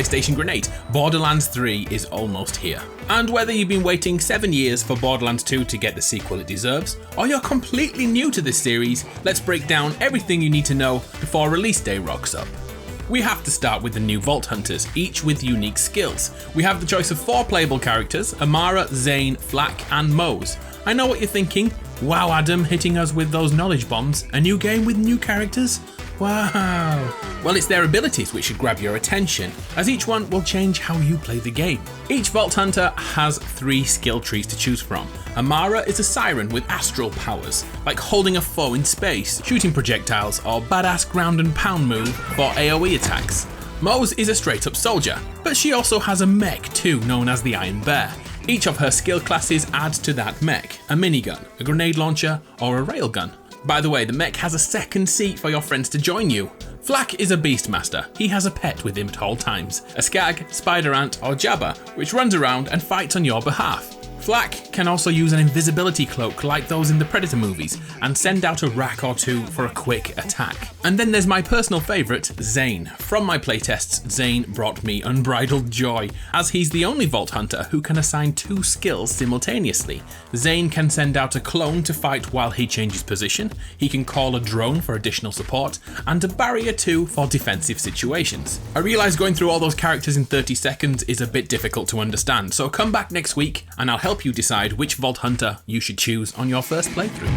PlayStation Grenade, Borderlands 3 is almost here. And whether you've been waiting 7 years for Borderlands 2 to get the sequel it deserves, or you're completely new to this series, let's break down everything you need to know before release day rocks up. We have to start with the new Vault Hunters, each with unique skills. We have the choice of 4 playable characters: Amara, Zane, Flak and Mose. I know what you're thinking. Wow, Adam, hitting us with those knowledge bombs. A new game with new characters? Wow. Well, it's their abilities which should grab your attention, as each one will change how you play the game. Each Vault Hunter has 3 skill trees to choose from. Amara is a siren with astral powers, like holding a foe in space, shooting projectiles, or badass ground and pound move for AoE attacks. Mose is a straight up soldier, but she also has a mech too, known as the Iron Bear. Each of her skill classes adds to that mech: a minigun, a grenade launcher, or a railgun. By the way, the mech has a second seat for your friends to join you. Flak is a Beastmaster. He has a pet with him at all times: a Skag, Spider Ant, or Jabba, which runs around and fights on your behalf. Flak can also use an invisibility cloak like those in the Predator movies and send out a rack or 2 for a quick attack. And then there's my personal favourite, Zane. From my playtests, Zane brought me unbridled joy, as he's the only Vault Hunter who can assign 2 skills simultaneously. Zane can send out a clone to fight while he changes position, he can call a drone for additional support, and a barrier 2 for defensive situations. I realise going through all those characters in 30 seconds is a bit difficult to understand, so come back next week and I'll help you decide which Vault Hunter you should choose on your first playthrough.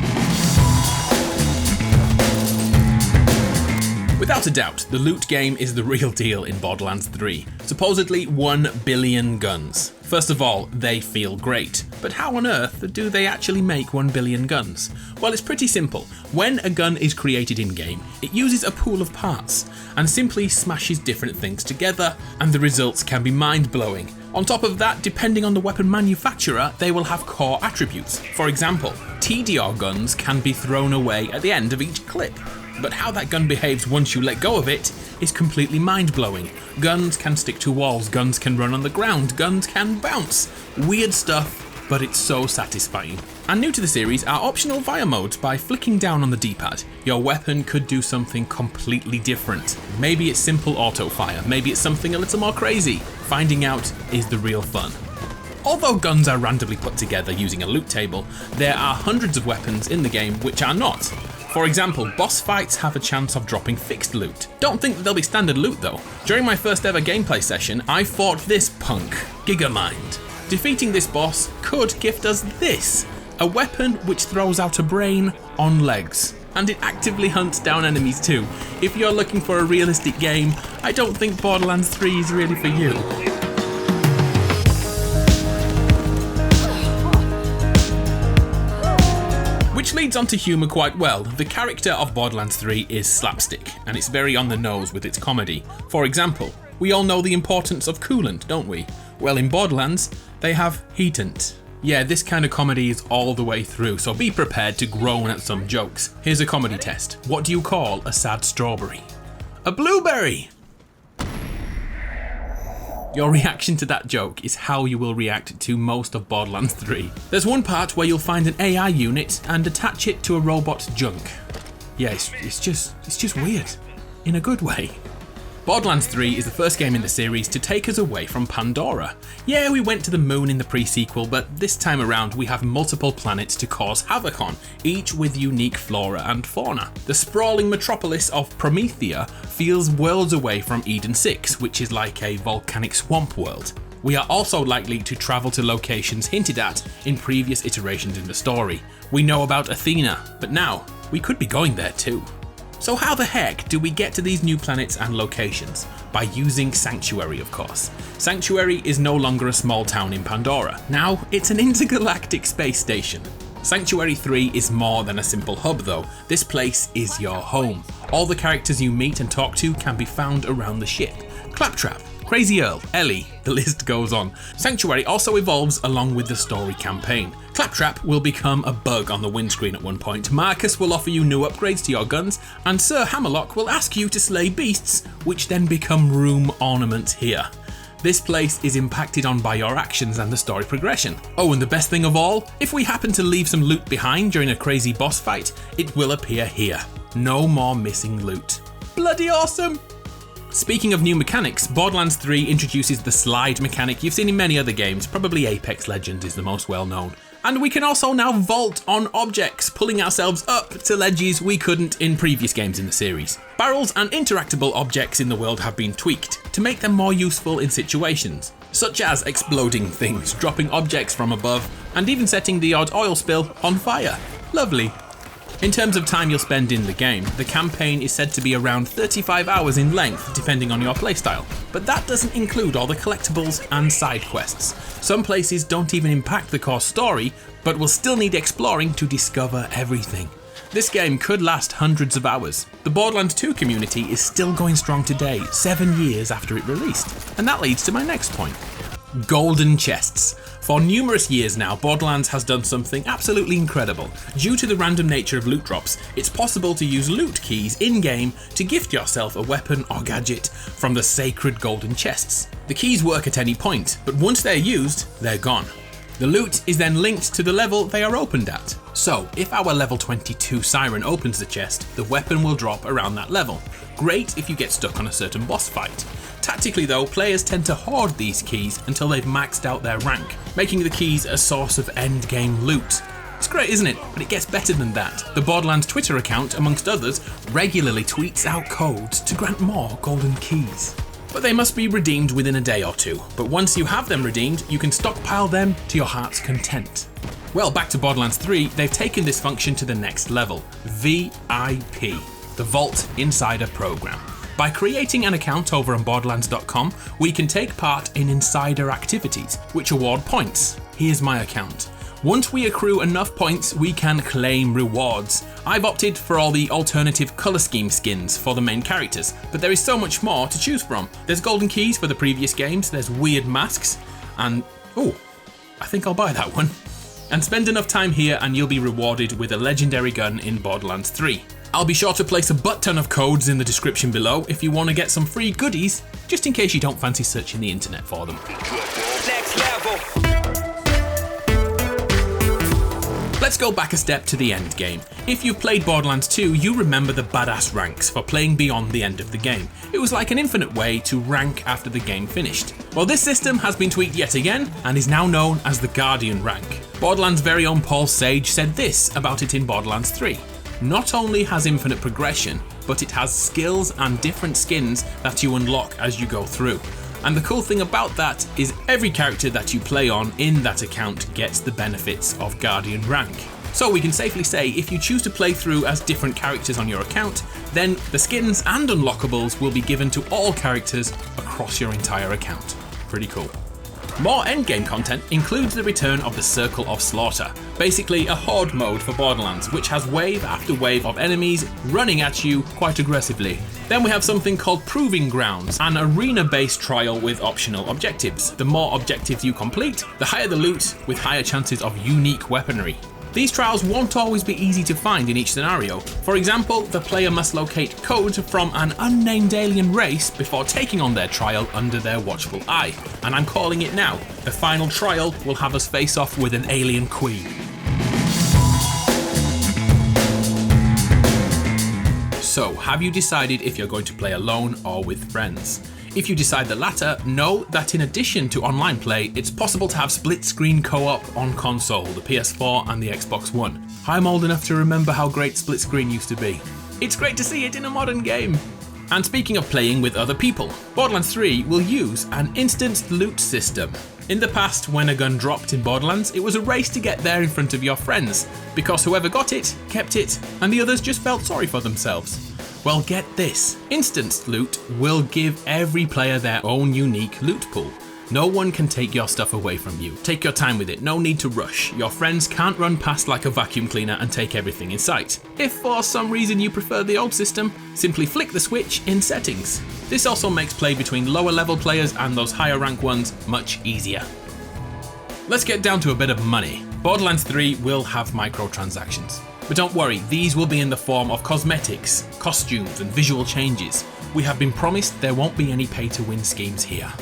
Without a doubt, the loot game is the real deal in Borderlands 3. Supposedly 1 billion guns. First of all, they feel great, but how on earth do they actually make 1 billion guns? Well, it's pretty simple. When a gun is created in-game, it uses a pool of parts and simply smashes different things together, and the results can be mind-blowing. On top of that, depending on the weapon manufacturer, they will have core attributes. For example, TDR guns can be thrown away at the end of each clip. But how that gun behaves once you let go of it is completely mind-blowing. Guns can stick to walls, guns can run on the ground, guns can bounce. Weird stuff, but it's so satisfying. And new to the series are optional fire modes. By flicking down on the D-pad, your weapon could do something completely different. Maybe it's simple auto fire, maybe it's something a little more crazy. Finding out is the real fun. Although guns are randomly put together using a loot table, there are hundreds of weapons in the game which are not. For example, boss fights have a chance of dropping fixed loot. Don't think that they'll be standard loot though. During my first ever gameplay session, I fought this punk, Gigamind. Defeating this boss could gift us this, a weapon which throws out a brain on legs. And it actively hunts down enemies too. If you're looking for a realistic game, I don't think Borderlands 3 is really for you. Which leads on to humour quite well. The character of Borderlands 3 is slapstick, and it's very on the nose with its comedy. For example, we all know the importance of coolant, don't we? Well, in Borderlands, they have heatant. Yeah, this kind of comedy is all the way through, so be prepared to groan at some jokes. Here's a comedy test. What do you call a sad strawberry? A blueberry! Your reaction to that joke is how you will react to most of Borderlands 3. There's one part where you'll find an AI unit and attach it to a robot's junk. Yeah, it's just weird. In a good way. Borderlands 3 is the first game in the series to take us away from Pandora. Yeah, we went to the moon in the pre-sequel, but this time around we have multiple planets to cause havoc on, each with unique flora and fauna. The sprawling metropolis of Promethea feels worlds away from Eden 6, which is like a volcanic swamp world. We are also likely to travel to locations hinted at in previous iterations in the story. We know about Athena, but now we could be going there too. So how the heck do we get to these new planets and locations? By using Sanctuary, of course. Sanctuary is no longer a small town in Pandora. Now it's an intergalactic space station. Sanctuary 3 is more than a simple hub though. This place is your home. All the characters you meet and talk to can be found around the ship. Claptrap, Crazy Earl, Ellie, the list goes on. Sanctuary also evolves along with the story campaign. Claptrap will become a bug on the windscreen at one point, Marcus will offer you new upgrades to your guns, and Sir Hammerlock will ask you to slay beasts, which then become room ornaments here. This place is impacted on by your actions and the story progression. Oh, and the best thing of all, if we happen to leave some loot behind during a crazy boss fight, it will appear here. No more missing loot. Bloody awesome! Speaking of new mechanics, Borderlands 3 introduces the slide mechanic you've seen in many other games, probably Apex Legends is the most well known. And we can also now vault on objects, pulling ourselves up to ledges we couldn't in previous games in the series. Barrels and interactable objects in the world have been tweaked to make them more useful in situations, such as exploding things, dropping objects from above, and even setting the odd oil spill on fire. Lovely. In terms of time you'll spend in the game, the campaign is said to be around 35 hours in length depending on your playstyle, but that doesn't include all the collectibles and side quests. Some places don't even impact the core story, but will still need exploring to discover everything. This game could last hundreds of hours. The Borderlands 2 community is still going strong today, 7 years after it released. And that leads to my next point. Golden chests. For numerous years now, Borderlands has done something absolutely incredible. Due to the random nature of loot drops, it's possible to use loot keys in-game to gift yourself a weapon or gadget from the sacred golden chests. The keys work at any point, but once they're used, they're gone. The loot is then linked to the level they are opened at. So, if our level 22 Siren opens the chest, the weapon will drop around that level. Great if you get stuck on a certain boss fight. Tactically though, players tend to hoard these keys until they've maxed out their rank, making the keys a source of endgame loot. It's great, isn't it? But it gets better than that. The Borderlands Twitter account, amongst others, regularly tweets out codes to grant more golden keys. But they must be redeemed within a day or two. But once you have them redeemed, you can stockpile them to your heart's content. Well, back to Borderlands 3, they've taken this function to the next level, VIP, the Vault Insider Program. By creating an account over on Borderlands.com, we can take part in insider activities, which award points. Here's my account. Once we accrue enough points, we can claim rewards. I've opted for all the alternative colour scheme skins for the main characters, but there is so much more to choose from. There's golden keys for the previous games, there's weird masks, and oh, I think I'll buy that one. And spend enough time here and you'll be rewarded with a legendary gun in Borderlands 3. I'll be sure to place a butt ton of codes in the description below if you want to get some free goodies, just in case you don't fancy searching the internet for them. Next level. Let's go back a step to the end game. If you've played Borderlands 2, you remember the badass ranks for playing beyond the end of the game. It was like an infinite way to rank after the game finished. Well, this system has been tweaked yet again and is now known as the Guardian rank. Borderlands' very own Paul Sage said this about it in Borderlands 3. Not only has infinite progression, but it has skills and different skins that you unlock as you go through. And the cool thing about that is every character that you play on in that account gets the benefits of Guardian rank. So we can safely say if you choose to play through as different characters on your account, then the skins and unlockables will be given to all characters across your entire account. Pretty cool. More endgame content includes the return of the Circle of Slaughter, basically a horde mode for Borderlands, which has wave after wave of enemies running at you quite aggressively. Then we have something called Proving Grounds, an arena-based trial with optional objectives. The more objectives you complete, the higher the loot, with higher chances of unique weaponry. These trials won't always be easy to find in each scenario. For example, the player must locate code from an unnamed alien race before taking on their trial under their watchful eye. And I'm calling it now. The final trial will have us face off with an alien queen. So, have you decided if you're going to play alone or with friends? If you decide the latter, know that in addition to online play, it's possible to have split-screen co-op on console, the PS4 and the Xbox One. I'm old enough to remember how great split-screen used to be. It's great to see it in a modern game. And speaking of playing with other people, Borderlands 3 will use an instant loot system. In the past, when a gun dropped in Borderlands, it was a race to get there in front of your friends, because whoever got it, kept it, and the others just felt sorry for themselves. Well, get this. Instant loot will give every player their own unique loot pool. No one can take your stuff away from you. Take your time with it, no need to rush. Your friends can't run past like a vacuum cleaner and take everything in sight. If for some reason you prefer the old system, simply flick the switch in settings. This also makes play between lower level players and those higher rank ones much easier. Let's get down to a bit of money. Borderlands 3 will have microtransactions. But don't worry, these will be in the form of cosmetics, costumes and visual changes. We have been promised there won't be any pay-to-win schemes here.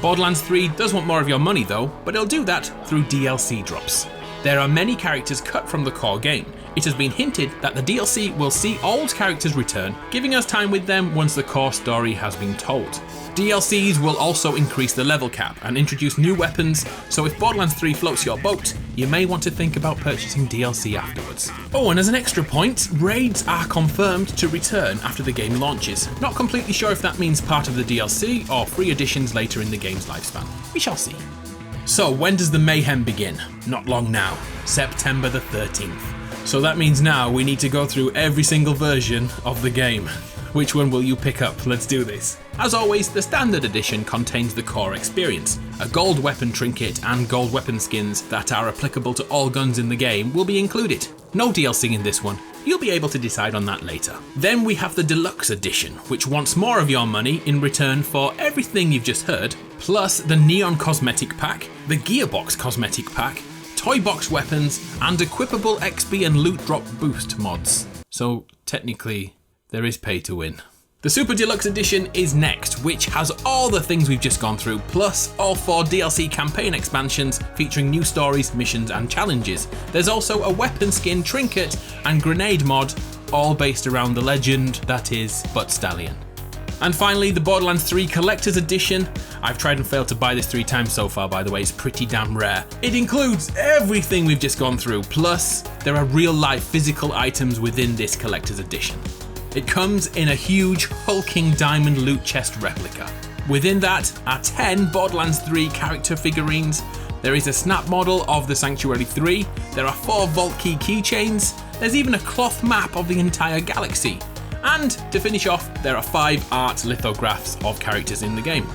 Borderlands 3 does want more of your money though, but it'll do that through DLC drops. There are many characters cut from the core game, it has been hinted that the DLC will see old characters return, giving us time with them once the core story has been told. DLCs will also increase the level cap and introduce new weapons, so if Borderlands 3 floats your boat, you may want to think about purchasing DLC afterwards. Oh, and as an extra point, raids are confirmed to return after the game launches. Not completely sure if that means part of the DLC or free additions later in the game's lifespan. We shall see. So when does the mayhem begin? Not long now, September the 13th. So that means now we need to go through every single version of the game. Which one will you pick up? Let's do this. As always, the standard edition contains the core experience. A gold weapon trinket and gold weapon skins that are applicable to all guns in the game will be included. No DLC in this one. You'll be able to decide on that later. Then we have the deluxe edition, which wants more of your money in return for everything you've just heard, plus the Neon Cosmetic Pack, the Gearbox Cosmetic Pack, Toy Box weapons, and equipable XP and loot drop boost mods. So technically, there is pay to win. The Super Deluxe Edition is next, which has all the things we've just gone through, plus all 4 DLC campaign expansions featuring new stories, missions, and challenges. There's also a weapon skin, trinket, and grenade mod, all based around the legend that is Butt Stallion. And finally, the Borderlands 3 Collector's Edition. I've tried and failed to buy this 3 times so far, by the way, it's pretty damn rare. It includes everything we've just gone through, plus there are real-life physical items within this Collector's Edition. It comes in a huge hulking diamond loot chest replica. Within that are 10 Borderlands 3 character figurines. There is a snap model of the Sanctuary 3. There are 4 Vault Key keychains. There's even a cloth map of the entire galaxy. And to finish off, there are 5 art lithographs of characters in the game.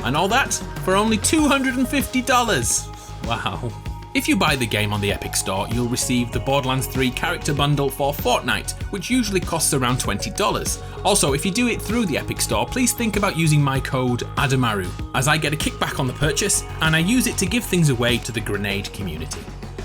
And all that for only $250. Wow. If you buy the game on the Epic Store, you'll receive the Borderlands 3 character bundle for Fortnite, which usually costs around $20. Also, if you do it through the Epic Store, please think about using my code ADAMARU, as I get a kickback on the purchase, and I use it to give things away to the grenade community.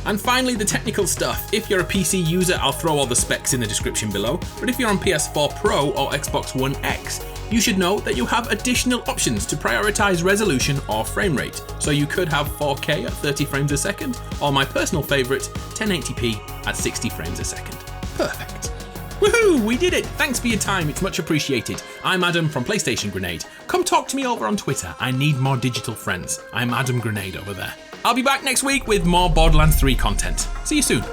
And finally, the technical stuff. If you're a PC user, I'll throw all the specs in the description below, but if you're on PS4 Pro or Xbox One X, you should know that you have additional options to prioritize resolution or frame rate. So you could have 4K at 30 frames a second, or my personal favorite, 1080p at 60 frames a second. Perfect. Woohoo, we did it! Thanks for your time, it's much appreciated. I'm Adam from PlayStation Grenade. Come talk to me over on Twitter, I need more digital friends. I'm Adam Grenade over there. I'll be back next week with more Borderlands 3 content. See you soon.